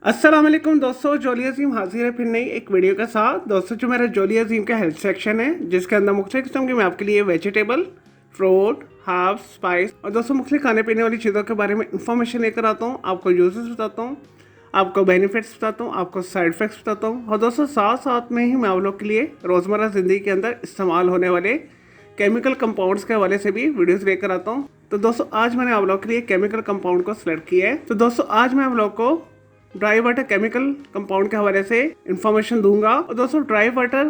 अस्सलाम वालेकुम दोस्तों, जोली अजीम हाजिर है फिर नई एक वीडियो के साथ। दोस्तों जो मेरा जोली अजीम का हेल्थ सेक्शन है जिसके अंदर मुख्तलिफ किस्म की मैं आपके लिए वेजिटेबल, फ्रूट, हर्ब्स, स्पाइस और दोस्तों मुख्तलिफ खाने पीने वाली चीज़ों के बारे में इंफॉर्मेशन लेकर आता हूँ। आपको यूजेस बताता हूँ, आपको बेनिफिट्स बताता हूँ, आपको साइड इफ़ेक्ट्स बताता हूँ और दोस्तों साथ साथ में ही मैं आप लोग के लिए रोज़मर्रा ज़िंदगी के अंदर इस्तेमाल होने वाले केमिकल कंपाउंड्स के हवाले से भी वीडियोस लेकर आता हूँ। तो दोस्तों आज मैंने आप लोग के लिए केमिकल कंपाउंड को सिलेक्ट किया है। तो दोस्तों आज मैं आप लोग को ड्राई वाटर केमिकल कंपाउंड के हवाले से इंफॉर्मेशन दूंगा। और दोस्तों ड्राई वाटर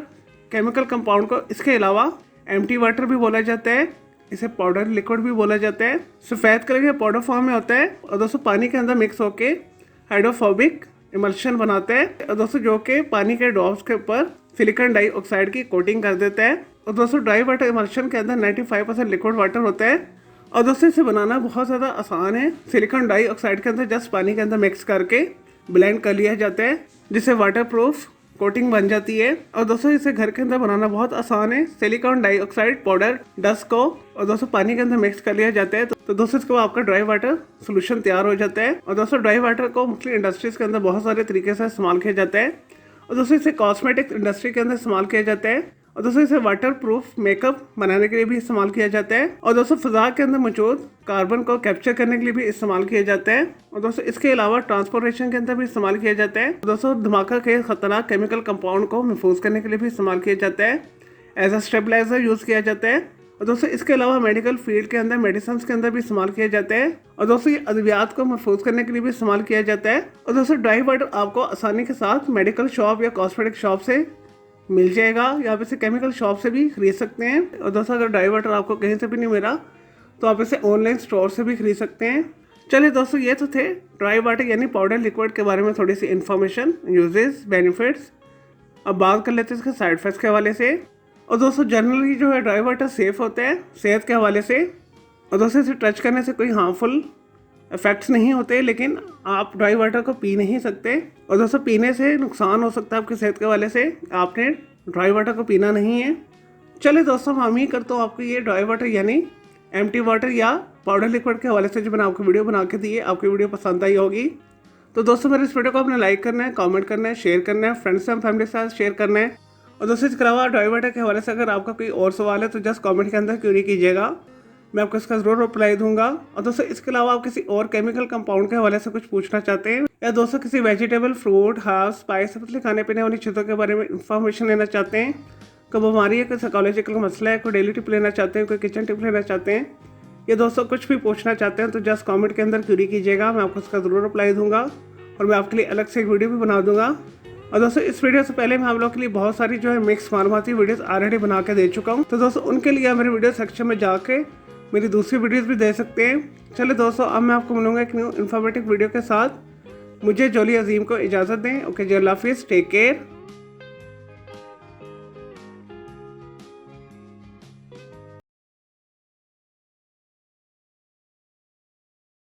केमिकल कंपाउंड को इसके अलावा एम्प्टी वाटर भी बोला जाता है, इसे पाउडर लिक्विड भी बोला जाता है। सफ़ेद कलर के पाउडर फॉर्म में होता है और दोस्तों पानी के अंदर मिक्स होके हाइड्रोफोबिक इमल्शन बनाते हैं और दोस्तों जो कि पानी के ड्रॉप्स के ऊपर सिलिकॉन डाइऑक्साइड की कोटिंग कर देता है। और दोस्तों ड्राई वाटर इमल्शन के अंदर 95% लिक्विड वाटर होता है और दोस्तों इसे बनाना बहुत ज़्यादा आसान है। सिलिकॉन डाइऑक्साइड के अंदर जस्ट पानी के अंदर मिक्स करके ब्लेंड कर लिया जाता है जिससे वाटर प्रूफ कोटिंग बन जाती है। और दोस्तों इसे घर के अंदर बनाना बहुत आसान है। सिलिकॉन डाइऑक्साइड पाउडर डस्ट को और दोस्तों पानी के अंदर मिक्स कर लिया जाता है तो दोस्तों इसके बाद आपका ड्राई वाटर सोल्यूशन तैयार हो जाता है। और दोस्तों ड्राई वाटर को मुख्तलिफ इंडस्ट्रीज के अंदर बहुत सारे तरीके से इस्तेमाल किया जाता है और दोस्तों इसे कॉस्मेटिक इंडस्ट्री के अंदर इस्तेमाल किया जाता है और दोस्तों इसे वाटर प्रूफ मेकअप बनाने के लिए भी इस्तेमाल किया जाता है और दोस्तों फिजा के अंदर मौजूद कार्बन को कैप्चर करने के लिए भी इस्तेमाल किया जाता है और दोस्तों इसके अलावा ट्रांसपोर्टेशन के अंदर भी इस्तेमाल किया जाता है। दोस्तों धमाका के खतरनाक केमिकल कंपाउंड को महफूज करने के लिए भी इस्तेमाल किया जाता है। एज अ स्टेबलाइजर यूज़ किया जाता है और दोस्तों इसके अलावा मेडिकल फील्ड के अंदर मेडिसिन के अंदर भी इस्तेमाल किया जाता है और दोस्तों ये अद्वियात को महफूज करने के लिए भी इस्तेमाल किया जाता है। और दोस्तों ड्राई वाटर आपको आसानी के साथ मेडिकल शॉप या कॉस्मेटिक शॉप से मिल जाएगा या आप इसे केमिकल शॉप से भी खरीद सकते हैं। और दोस्तों अगर ड्राई वाटर आपको कहीं से भी नहीं मिला तो आप इसे ऑनलाइन स्टोर से भी खरीद सकते हैं। चलिए दोस्तों ये तो थे ड्राई वाटर यानी पाउडर लिक्विड के बारे में थोड़ी सी इन्फॉर्मेशन, यूजेस, बेनिफिट्स। अब बात कर लेते हैं इसके साइड इफेक्ट्स के हवाले से। और दोस्तों जनरली जो है ड्राई वाटर सेफ़ होता है सेहत के हवाले से और दोस्तों इसे टच करने से कोई हार्मफुल इफ़ेक्ट्स नहीं होते, लेकिन आप ड्राई वाटर को पी नहीं सकते और दोस्तों पीने से नुकसान हो सकता है आपकी सेहत के हवाले से। आपने ड्राई वाटर को पीना नहीं है। चलिए दोस्तों मैं उम्मीद करता हूँ आपको ये ड्राई वाटर यानी एम्प्टी वाटर या पाउडर लिक्विड के हवाले से जो मैंने आपको वीडियो बना के दी है आपकी वीडियो पसंद आई होगी। तो दोस्तों मेरे इस वीडियो को आपने लाइक करना है, कॉमेंट करना है, शेयर करना है, फ्रेंड्स एंड फैमिली के साथ शेयर करना है। और दोस्तों इसके अलावा ड्राई वाटर के हवाले से अगर आपका कोई और सवाल है तो जस्ट कॉमेंट के अंदर क्वेरी कीजिएगा, मैं आपको इसका ज़रूर रिप्लाई दूंगा। और दोस्तों इसके अलावा आप किसी और केमिकल कंपाउंड के हवाले से कुछ पूछना चाहते हैं या दोस्तों किसी वेजिटेबल, फ्रूट, हर्ब्स, स्पाइस मतलब खाने पीने वाली चीज़ों के बारे में इंफॉर्मेशन लेना चाहते हैं, कोई बीमारी है, कोई साइकोलॉजिकल मसला है, कोई डेली टिप लेना चाहते हैं, कोई किचन टिप लेना चाहते हैं या दोस्तों कुछ भी पूछना चाहते हैं तो जस्ट कॉमेंट के अंदर क्वेरी कीजिएगा, मैं आपको इसका ज़रूर रिप्लाई दूंगा और मैं आपके लिए अलग से एक वीडियो भी बना दूंगा। और दोस्तों इस वीडियो से पहले मैं आप लोगों के लिए बहुत सारी जो है मिक्स मालूमाती वीडियोस ऑलरेडी बना के दे चुका हूँ, तो दोस्तों उनके लिए मेरे वीडियो सेक्शन में जाके मेरी दूसरी वीडियोस भी दे सकते हैं। चलिए दोस्तों अब मैं आपको मिलूंगा एक न्यू इन्फॉर्मेटिव वीडियो के साथ। मुझे जोली अजीम को इजाज़त दें। ओके जी, अल्लाह हाफिज़, टेक केयर।